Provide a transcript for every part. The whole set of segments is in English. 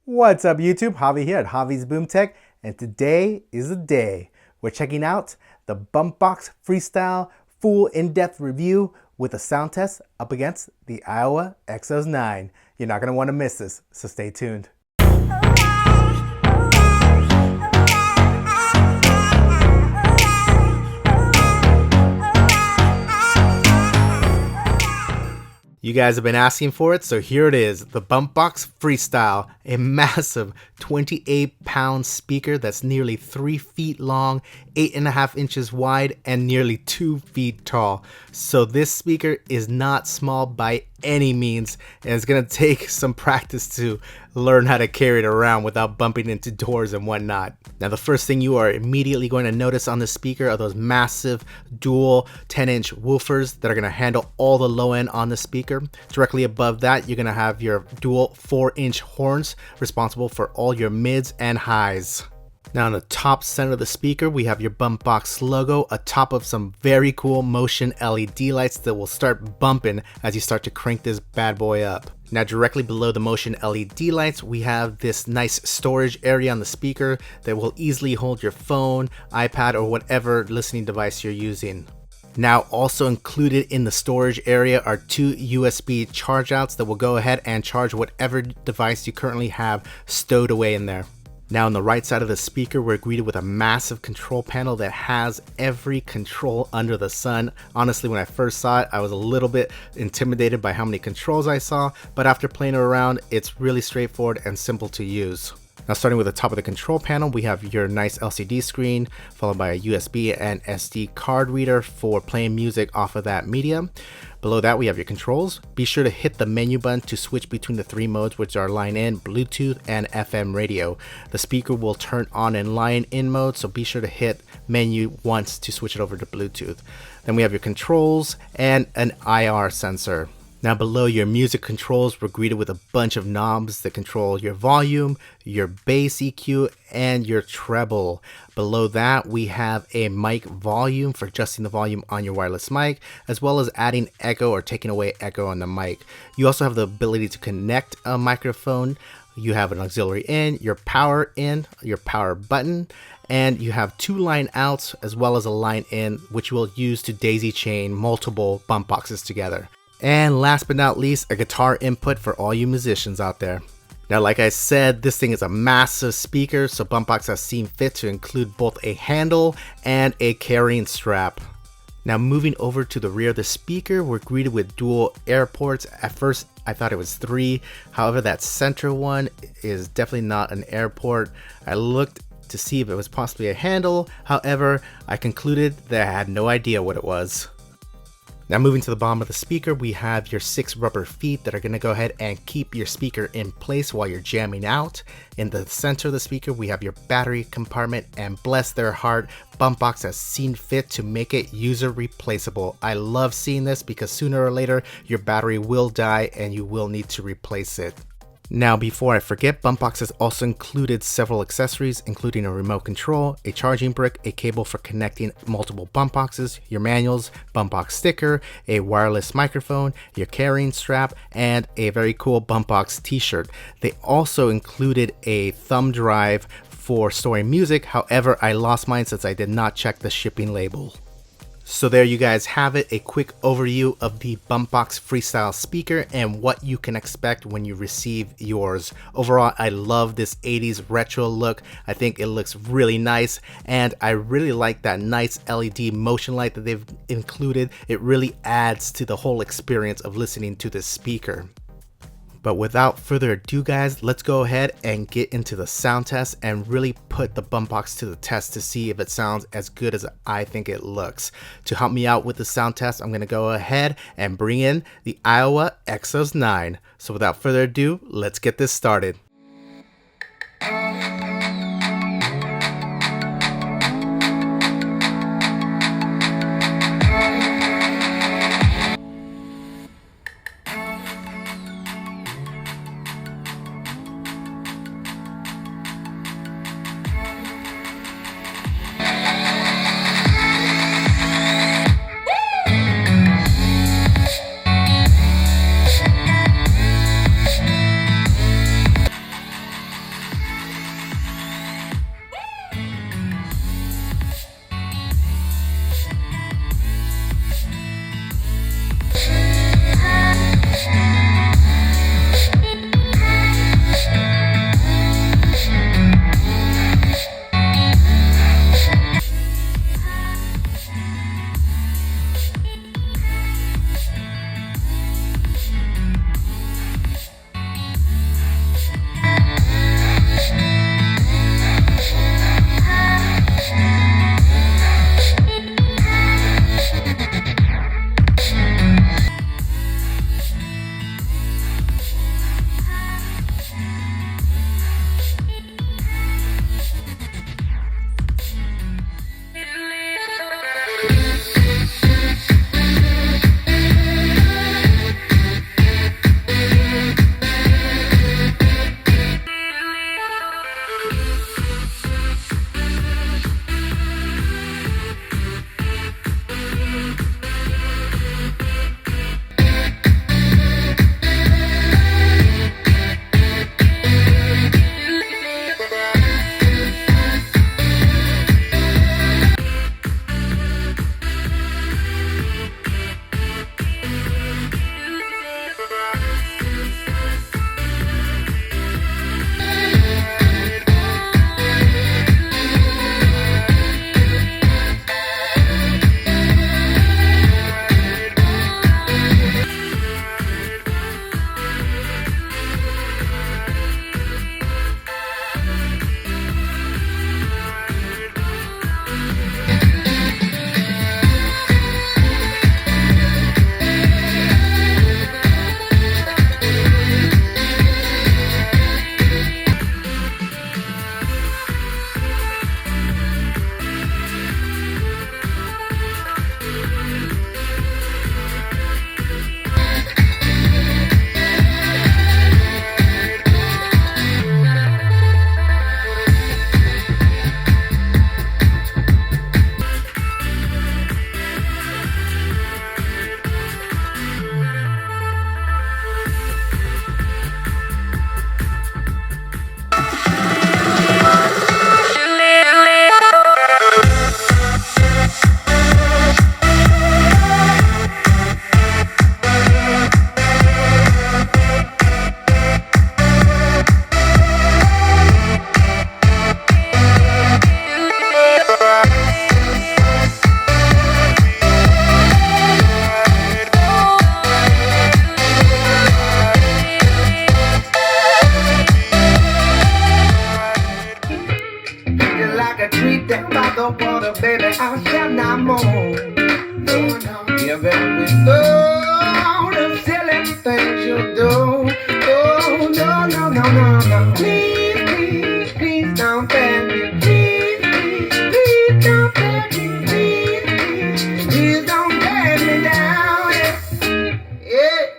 What's up YouTube? Javi here at Javi's Boom Tech, and today is the day we're checking out the Bumpboxx Freestyle full in-depth review with a sound test up against the Iowa Exos 9. You're not going to want to miss this, so stay tuned. You guys have been asking for it, so here it is, the Bumpboxx Freestyle, a massive 28-pound speaker that's nearly 3 feet long, 8.5 inches wide, and nearly 2 feet tall. So this speaker is not small by any means, and it's gonna take some practice to learn how to carry it around without bumping into doors and whatnot. Now the first thing you are immediately going to notice on the speaker are those massive dual 10-inch woofers that are going to handle all the low end on the speaker. Directly above that, you're going to have your dual 4-inch horns responsible for all your mids and highs. Now in the top center of the speaker, we have your Bumpboxx logo atop of some very cool motion LED lights that will start bumping as you start to crank this bad boy up. Now directly below the motion LED lights, we have this nice storage area on the speaker that will easily hold your phone, iPad, or whatever listening device you're using. Now also included in the storage area are 2 USB charge outs that will go ahead and charge whatever device you currently have stowed away in there. Now on the right side of the speaker, we're greeted with a massive control panel that has every control under the sun. Honestly, when I first saw it, I was a little bit intimidated by how many controls I saw, but after playing around, it's really straightforward and simple to use. Now starting with the top of the control panel, we have your nice LCD screen, followed by a USB and SD card reader for playing music off of that media. Below that, we have your controls. Be sure to hit the menu button to switch between the 3 modes, which are line in, Bluetooth, and FM radio. The speaker will turn on in line in mode, so be sure to hit menu once to switch it over to Bluetooth. Then we have your controls and an IR sensor. Now below your music controls, we're greeted with a bunch of knobs that control your volume, your bass EQ, and your treble. Below that, we have a mic volume for adjusting the volume on your wireless mic, as well as adding echo or taking away echo on the mic. You also have the ability to connect a microphone. You have an auxiliary in, your power button, and you have 2 line outs as well as a line in, which you will use to daisy chain multiple Bumpboxxes together. And last but not least, a guitar input for all you musicians out there. Now, like I said, this thing is a massive speaker, so Bumpboxx has seen fit to include both a handle and a carrying strap. Now moving over to the rear of the speaker, we're greeted with dual air ports. At first, I thought it was 3. However, that center one is definitely not an air port. I looked to see if it was possibly a handle. However, I concluded that I had no idea what it was. Now moving to the bottom of the speaker, we have your 6 rubber feet that are going to go ahead and keep your speaker in place while you're jamming out. In the center of the speaker, we have your battery compartment, and bless their heart, Bumpboxx has seen fit to make it user replaceable. I love seeing this because sooner or later your battery will die and you will need to replace it. Now before I forget, Bumpboxx has also included several accessories, including a remote control, a charging brick, a cable for connecting multiple Bumpboxxes, your manuals, Bumpboxx sticker, a wireless microphone, your carrying strap, and a very cool Bumpboxx t-shirt. They also included a thumb drive for storing music. However, I lost mine since I did not check the shipping label. So there you guys have it, a quick overview of the Bumpboxx Freestyle speaker and what you can expect when you receive yours. Overall, I love this 80s retro look. I think it looks really nice, and I really like that nice LED motion light that they've included. It really adds to the whole experience of listening to this speaker. But without further ado guys, let's go ahead and get into the sound test and really put the Bumpboxx to the test to see if it sounds as good as I think it looks. To help me out with the sound test, I'm going to go ahead and bring in the Iowa Exos 9. So without further ado, let's get this started. no water, baby, I shall not moan. No, no, give it with all the silly things you do. Oh, no, no, no, no, no. Please, please, please don't beg me. Please, please, please don't beg me. Please, please, please don't beg me down. Yeah.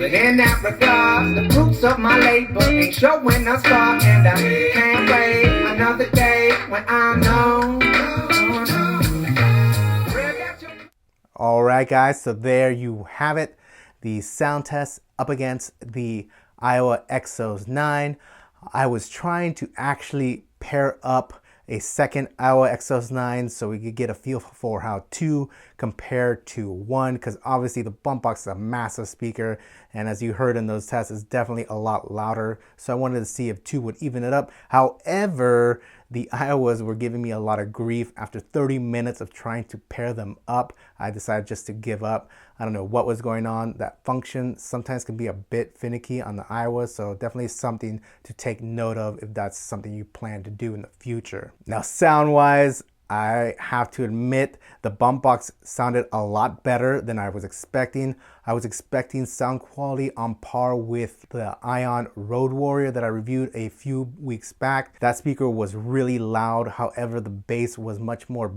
In that regard, the fruits of my labor ain't showing a scar, and I can't wait another day when I know. Alright guys, so there you have it. The sound test up against the Iowa Exos 9. I was trying to actually pair up a second Iowa Exos 9 so we could get a feel for how 2 compared to 1, because obviously the Bumpboxx is a massive speaker, and as you heard in those tests, it's definitely a lot louder. So I wanted to see if 2 would even it up. However, the Iowas were giving me a lot of grief. After 30 minutes of trying to pair them up, I decided just to give up. I don't know what was going on. That function sometimes can be a bit finicky on the Iowa, so definitely something to take note of if that's something you plan to do in the future. Now, sound-wise, I have to admit the Bumpboxx sounded a lot better than I was expecting. I was expecting sound quality on par with the Ion Road Warrior that I reviewed a few weeks back. That speaker was really loud. However, the bass was much more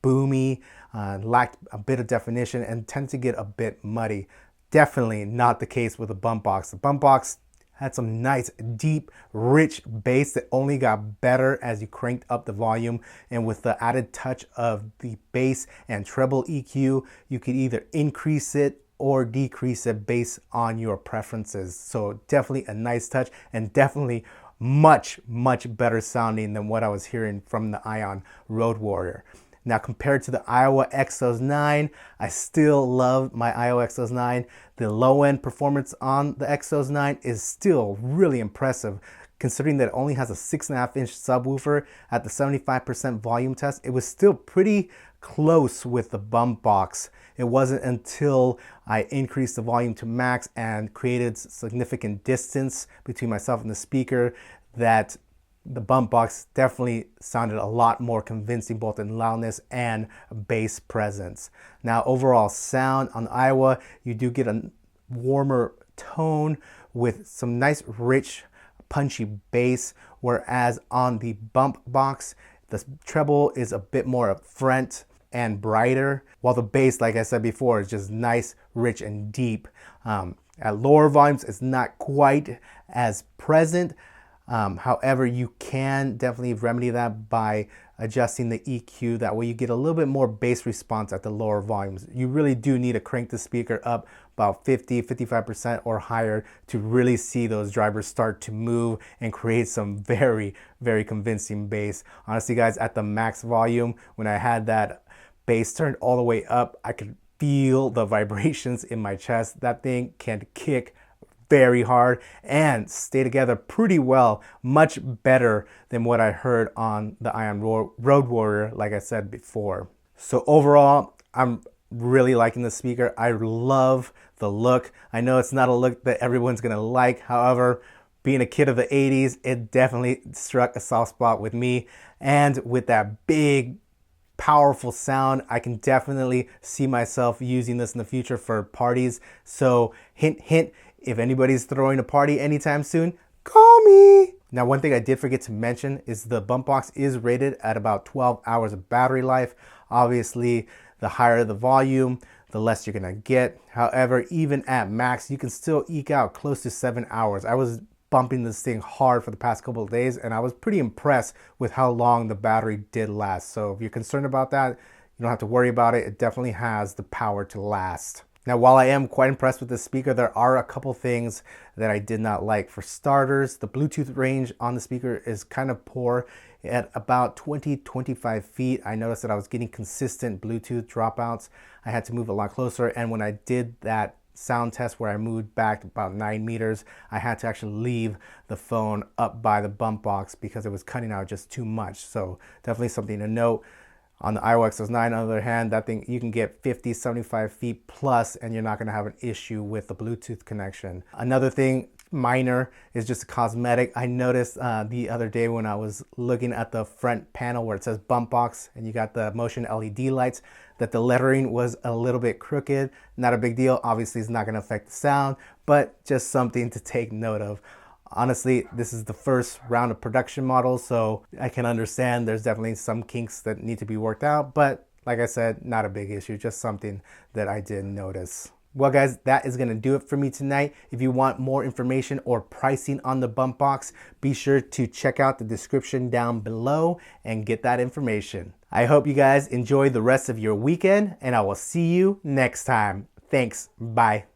boomy, lacked a bit of definition, and tended to get a bit muddy. Definitely not the case with the Bumpboxx. The Bumpboxx had some nice, deep, rich bass that only got better as you cranked up the volume. And with the added touch of the bass and treble EQ, you could either increase it or decrease it based on your preferences. So definitely a nice touch, and definitely much, much better sounding than what I was hearing from the Ion Road Warrior. Now, compared to the Iowa Exos 9, I still love my Iowa Exos 9. The low-end performance on the Exos 9 is still really impressive. Considering that it only has a 6.5-inch subwoofer at the 75% volume test, it was still pretty close with the Bumpboxx. It wasn't until I increased the volume to max and created significant distance between myself and the speaker that the Bumpboxx definitely sounded a lot more convincing, both in loudness and bass presence. Now, overall sound on the Iowa, you do get a warmer tone with some nice, rich, punchy bass, whereas on the Bumpboxx, the treble is a bit more upfront and brighter, while the bass, like I said before, is just nice, rich, and deep. At lower volumes, it's not quite as present. However, you can definitely remedy that by adjusting the EQ. That way you get a little bit more bass response at the lower volumes. You really do need to crank the speaker up about 50-55% or higher to really see those drivers start to move and create some very, very convincing bass. Honestly, guys, at the max volume, when I had that bass turned all the way up, I could feel the vibrations in my chest. That thing can kick very hard and stay together pretty well, much better than what I heard on the Ion Road Warrior, like I said before. So overall, I'm really liking the speaker. I love the look. I know it's not a look that everyone's gonna like. However, being a kid of the 80s, it definitely struck a soft spot with me. And with that big, powerful sound, I can definitely see myself using this in the future for parties. So hint, hint, if anybody's throwing a party anytime soon, call me. Now, one thing I did forget to mention is the Bumpboxx is rated at about 12 hours of battery life. Obviously, the higher the volume, the less you're gonna get. However, even at max, you can still eke out close to 7 hours. I was bumping this thing hard for the past couple of days, and I was pretty impressed with how long the battery did last. So if you're concerned about that, you don't have to worry about it. It definitely has the power to last. Now, while I am quite impressed with this speaker, there are a couple things that I did not like. For starters, the Bluetooth range on the speaker is kind of poor. At about 20-25 feet, I noticed that I was getting consistent Bluetooth dropouts. I had to move a lot closer, and when I did that sound test where I moved back about 9 meters, I had to actually leave the phone up by the Bumpboxx because it was cutting out just too much. So definitely something to note. On the iWaxos 9, on the other hand, that thing, you can get 50, 75 feet plus, and you're not gonna have an issue with the Bluetooth connection. Another thing, minor, is just a cosmetic. I noticed the other day when I was looking at the front panel where it says Bumpboxx and you got the motion LED lights, that the lettering was a little bit crooked. Not a big deal. Obviously, it's not gonna affect the sound, but just something to take note of. Honestly, this is the first round of production models, so I can understand there's definitely some kinks that need to be worked out, but like I said, not a big issue, just something that I did notice. Well guys, that is gonna do it for me tonight. If you want more information or pricing on the Bumpboxx, be sure to check out the description down below and get that information. I hope you guys enjoy the rest of your weekend, and I will see you next time. Thanks, bye.